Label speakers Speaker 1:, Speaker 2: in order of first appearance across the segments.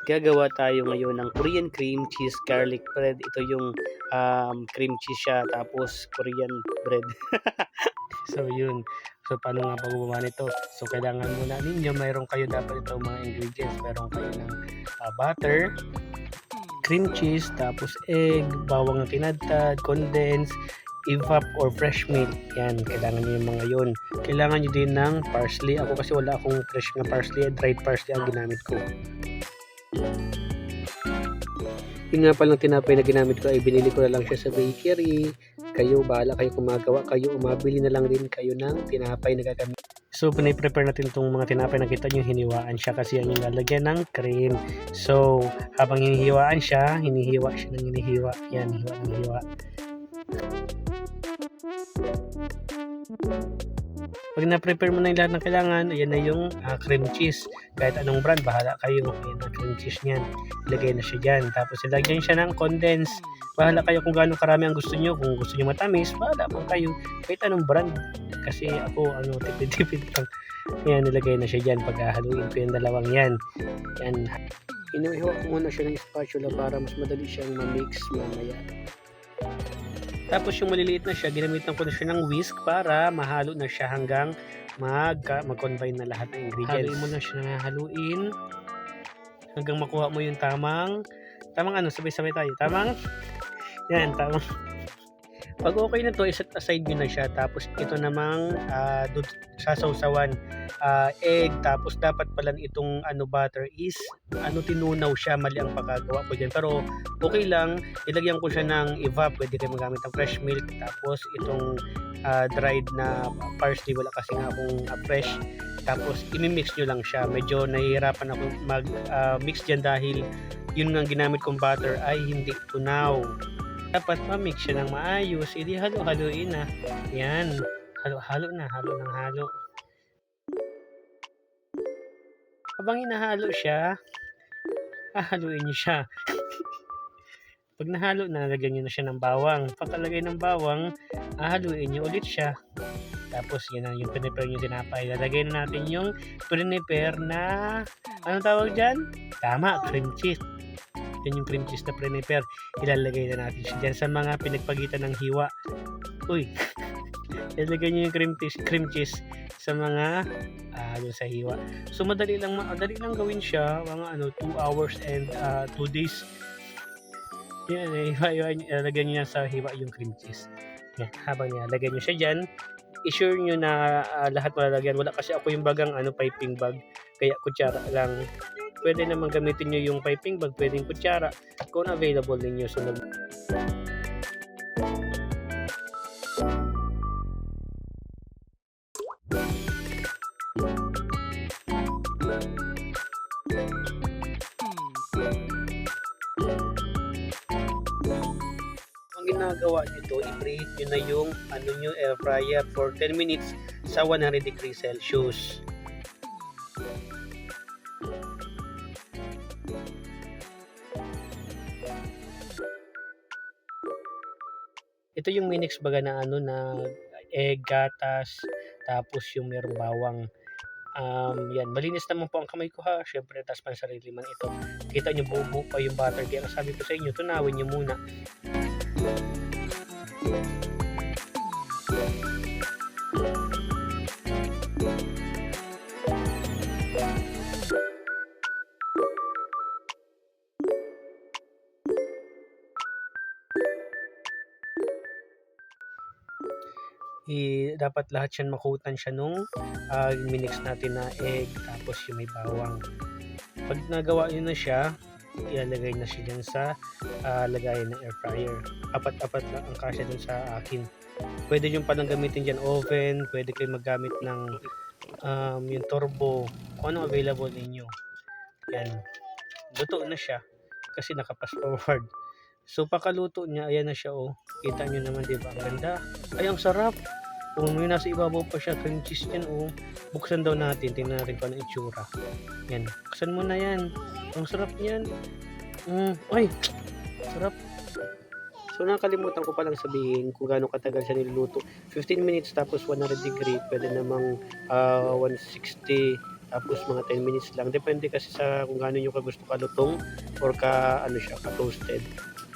Speaker 1: Gagawa tayo ngayon ng Korean cream cheese garlic bread. Ito yung cream cheese siya tapos Korean bread. So yun. So paano nga ba gumawa nito? So kailangan muna ninyo, mayroon kayo dapat itong mga ingredients. Meron kayo ng butter, cream cheese, tapos egg, bawang na tinadtad, condensed, evap or fresh milk. Yan, kailangan nyo yung mga yun. Kailangan nyo din ng parsley. Ako kasi wala akong fresh na parsley, dried parsley ang ginamit ko. Yung nga palang tinapay na ginamit ko ay binili ko na lang siya sa bakery. Kayo, bahala kayo kumagawa. Kayo, umabili na lang din kayo ng tinapay na gagamit. So, pinay-prepare natin itong mga tinapay. Nakita nyo, hiniwaan siya kasi yan yung lalagyan ng cream. So, habang hinihiwaan siya, hinihiwa siya ng hinihiwa. Yan, hiwa ng hiwa. Pag na-prepare mo na yung lahat ng kailangan, ayan na yung cream cheese. Kahit anong brand, bahala kayo. Ayan ang cream cheese niyan. Ilagay na siya dyan. Tapos ilagyan siya ng condensed. Bahala kayo kung gaano karami ang gusto nyo. Kung gusto nyo matamis, bahala po kayo. Kahit anong brand. Kasi ako, tipid-tipid lang. Ayan, nilagay na siya dyan. Paghahaluin ko yung dalawang yan. Yan. Inuhiwa ko muna siya ng spatula para mas madali siyang ma-mix mamaya. Tapos yung maliliit na siya, ginamitan ko na siya ng whisk para mahalo na siya hanggang mag-combine na lahat ng ingredients. Haluin mo na siya na haluin hanggang makuha mo yung tamang sabay-sabay tayo. Yan, tamang. Pag okay na to, iset aside nyo na siya. Tapos ito namang sasawsawan egg. Tapos dapat pala itong butter is tinunaw siya. Mali ang pagkagawa ko dyan. Pero okay lang. Ilagyan ko siya ng evap. Pwede kayo magamit ng fresh milk. Tapos itong dried na parsley. Wala kasi nga akong fresh. Tapos imimix nyo lang siya. Medyo nahihirapan ako mag-mix dyan dahil yun nga ginamit kong butter ay hindi tunaw. Dapat ma-mix siya ng maayos, hindi halo-haloin na. Yan, halo-halo na, halo ng halo. Habang hinahalo siya, haluin niyo siya. Pag nahalo na, lagyan niyo na siya ng bawang. Pagkalagay ng bawang, haluin niyo ulit siya. Tapos yan ang yung prepare niyo tinapay. Lalagay na natin yung prepare na, anong tawag dyan? Tama, cream cheese. Yan yung cream cheese na prepare. Ilalagay na natin siya dyan sa mga pinagpagitan ng hiwa. Uy, ilalagay nyo yung cream cheese sa mga dun sa hiwa. So madali lang gawin siya, mga 2 hours and 2 days. Yan, ilalagay nyo sa hiwa yung cream cheese. Yan, habang nilalagay nyo siya dyan, i-sure nyo na lahat malalagyan. Wala kasi ako yung bagang piping bag, kaya kutsara lang. Pwede naman gamitin nyo yung piping bag, pwedeng kutsara kung available ninyo. So, ang ginagawa nyo to, i-preheat nyo na yung air fryer for 10 minutes sa 100 degrees Celsius. Ito yung minix baga na na egg, gatas, tapos yung merong bawang. Yan, malinis naman po ang kamay ko ha. Syempre, tas pansarili man ito. Kita nyo buo pa yung butter. Kaya sabi ko sa inyo, tunawin nyo muna. Dapat lahat yan makutan siya nung minix natin na egg, tapos yung may bawang. Pag nagawa nyo na siya, ilalagay na siya dyan sa lagayan ng air fryer. Apat-apat lang ang kasya dun sa akin. Pwede nyo palang gamitin dyan oven, pwede kayo maggamit ng yung turbo, kung anong available ninyo. Yan, luto na siya kasi naka-fast forward. So pagkaluto niya, ayan na siya Kita nyo naman, diba? Ang ganda. Ay, ang sarap. May nasa ibabaw pa siya, cream cheese yan Buksan daw natin, tingnan natin kung ano itsura. Yan, buksan mo na yan. Ang sarap niyan. Ay, sarap. So nakalimutan ko palang sabihin kung gaano katagal siya niluluto. 15 minutes tapos 100 degree, pwede namang 160 Tapos mga 10 minutes lang. Depende kasi sa kung gaano nyo gusto kalutong or ano siya, ka-toasted.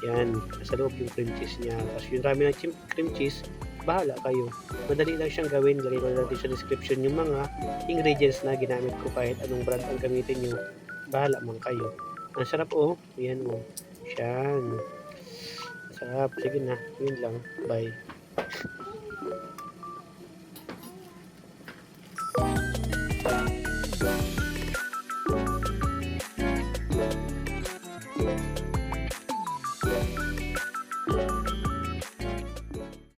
Speaker 1: Yan, nasa loob yung cream cheese niya. Tapos yung dami ng cream cheese, bahala kayo. Madali lang siyang gawin. Lagay ko na natin sa description yung mga ingredients na ginamit ko kahit anong brand ang gamitin nyo. Bahala man kayo. Ang sarap oh. Yan oh. Yan. Sarap. Sige na. Yun lang. Bye.